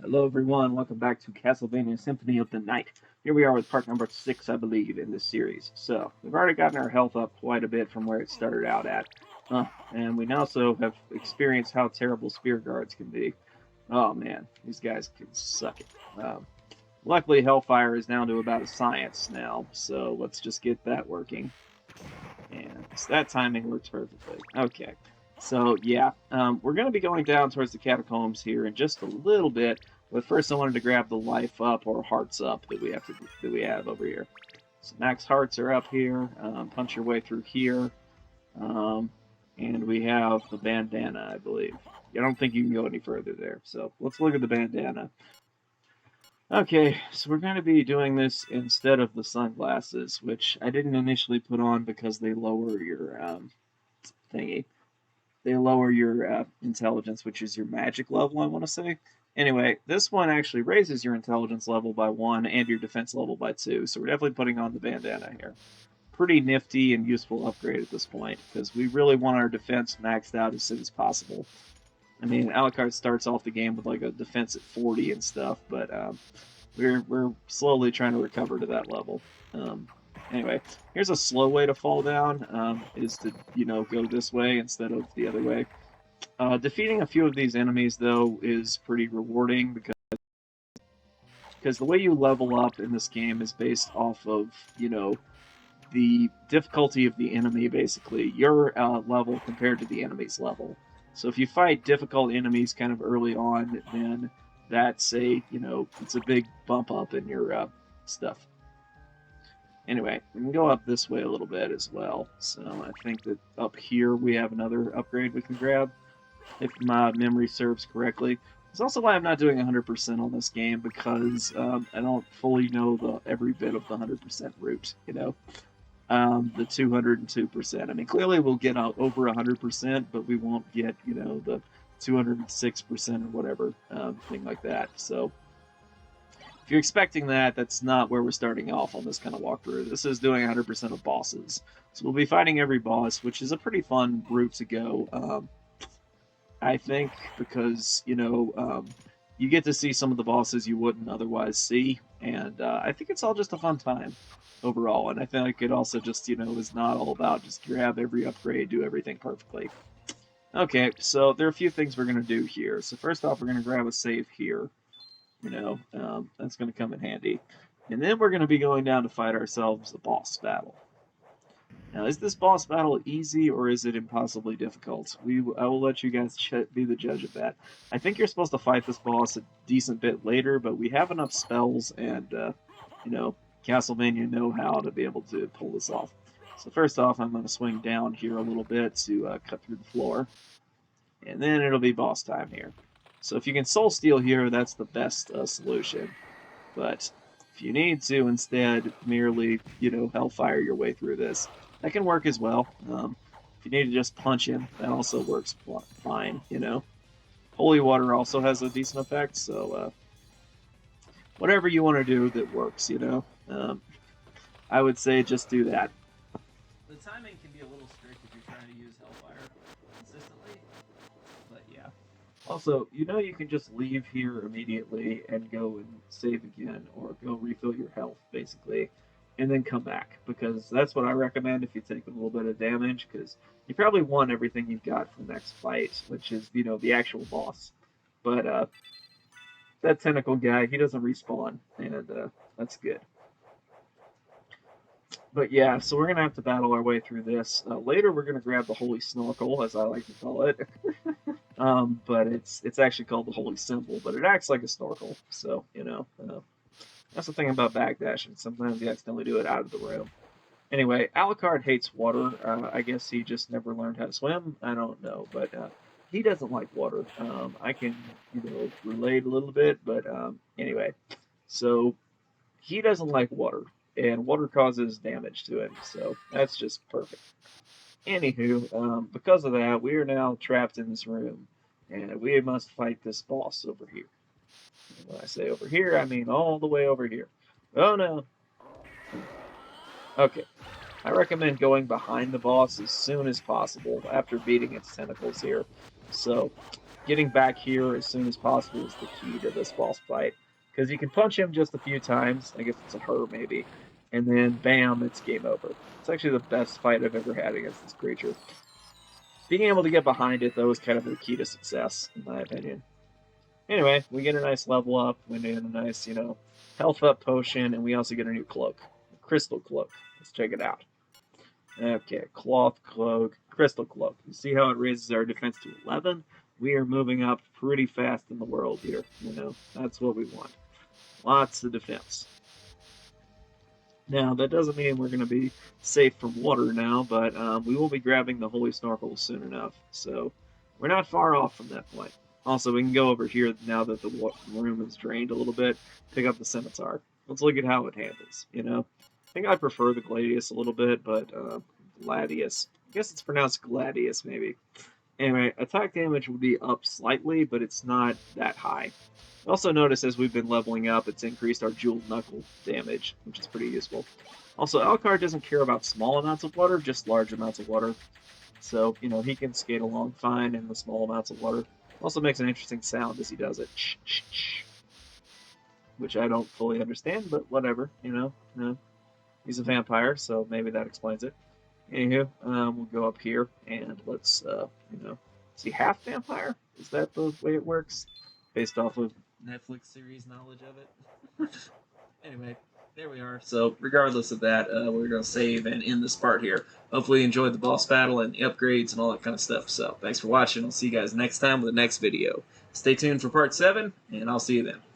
Hello everyone, welcome back to Castlevania Symphony of the Night. Here we are with part number 6, I believe, in this series. So, we've already gotten our health up quite a bit from where it started out at. And we also have experienced how terrible spear guards can be. Oh man, these guys can suck it. Luckily, Hellfire is down to about a science now, so let's just get that working. And that timing works perfectly. Okay. So yeah, we're going to be going down towards the catacombs here in just a little bit. But first, I wanted to grab the life up or hearts up that we have over here. So max hearts are up here. Punch your way through here, and we have the bandana, I believe. I don't think you can go any further there. So let's look at the bandana. Okay, so we're going to be doing this instead of the sunglasses, which I didn't initially put on because they lower your thingy. They lower your intelligence, which is your magic level, I want to say. Anyway, this one actually raises your intelligence level by 1 and your defense level by 2, so we're definitely putting on the bandana here. Pretty nifty and useful upgrade at this point, because we really want our defense maxed out as soon as possible. I mean, Alucard starts off the game with like a defense at 40 and stuff, but we're slowly trying to recover to that level. Anyway, here's a slow way to fall down, is to, go this way instead of the other way. Defeating a few of these enemies, though, is pretty rewarding because the way you level up in this game is based off of, the difficulty of the enemy, basically. Your level compared to the enemy's level. So if you fight difficult enemies kind of early on, then that's it's a big bump up in your stuff. Anyway, we can go up this way a little bit as well. So I think that up here we have another upgrade we can grab, if my memory serves correctly. It's also why I'm not doing 100% on this game, because I don't fully know every bit of the 100% route, the 202%. I mean, clearly we'll get over 100%, but we won't get, the 206% or whatever, thing like that. So if you're expecting that, that's not where we're starting off on this kind of walkthrough. This is doing 100% of bosses. So we'll be fighting every boss, which is a pretty fun route to go, I think, because, you get to see some of the bosses you wouldn't otherwise see, and I think it's all just a fun time overall. And I think it also just, is not all about just grab every upgrade, do everything perfectly. Okay, so there are a few things we're going to do here. So first off, we're going to grab a save here. That's going to come in handy. And then we're going to be going down to fight ourselves a boss battle. Now, is this boss battle easy or is it impossibly difficult? I will let you guys be the judge of that. I think you're supposed to fight this boss a decent bit later, but we have enough spells and, Castlevania know-how to be able to pull this off. So first off, I'm going to swing down here a little bit to cut through the floor. And then it'll be boss time here. So if you can soul steal here, that's the best solution. But if you need to instead merely, hellfire your way through this, that can work as well. If you need to just punch him, that also works fine, Holy water also has a decent effect, so whatever you want to do that works, I would say just do that. The timing can be a little strict if you're trying to use hellfire consistently, but yeah. Also, you can just leave here immediately and go and save again, or go refill your health, basically, and then come back, because that's what I recommend if you take a little bit of damage, because you probably want everything you've got for the next fight, which is, the actual boss. But that tentacle guy, he doesn't respawn, and that's good. But yeah, so we're going to have to battle our way through this. Later, we're going to grab the Holy Snorkel, as I like to call it. But it's actually called the Holy Symbol, but it acts like a snorkel, so, that's the thing about backdashing. Sometimes you accidentally do it out of the room. Anyway, Alucard hates water. I guess he just never learned how to swim. I don't know, but he doesn't like water. I can, relate a little bit, but anyway. So he doesn't like water, and water causes damage to him, so that's just perfect. Anywho, because of that, we are now trapped in this room, and we must fight this boss over here. And when I say over here, I mean all the way over here. Oh no. Okay. I recommend going behind the boss as soon as possible after beating its tentacles here. So, getting back here as soon as possible is the key to this boss fight. Because you can punch him just a few times, I guess it's a her maybe, and then bam, it's game over. It's actually the best fight I've ever had against this creature. Being able to get behind it, though, is kind of the key to success, in my opinion. Anyway, we get a nice level up, we get a nice, health up potion, and we also get a new cloak. A crystal cloak. Let's check it out. Okay, cloth cloak, crystal cloak. You see how it raises our defense to 11? We are moving up pretty fast in the world here, That's what we want. Lots of defense. Now, that doesn't mean we're going to be safe from water now, but we will be grabbing the Holy Snorkel soon enough, so we're not far off from that point. Also, we can go over here now that the room is drained a little bit, pick up the Scimitar. Let's look at how it handles, I think I prefer the Gladius a little bit, but Gladius, I guess it's pronounced Gladius, maybe. Anyway, attack damage will be up slightly, but it's not that high. Also notice as we've been leveling up, it's increased our jeweled knuckle damage, which is pretty useful. Also, Elcar doesn't care about small amounts of water, just large amounts of water. So, he can skate along fine in the small amounts of water. Also makes an interesting sound as he does it. Which I don't fully understand, but whatever, He's a vampire, so maybe that explains it. Anywho, we'll go up here and let's, is he half vampire? Is that the way it works? Based off of Netflix series knowledge of it. Anyway, there we are. So regardless of that, we're going to save and end this part here. Hopefully you enjoyed the boss battle and the upgrades and all that kind of stuff. So thanks for watching. I'll see you guys next time with the next video. Stay tuned for part 7, and I'll see you then.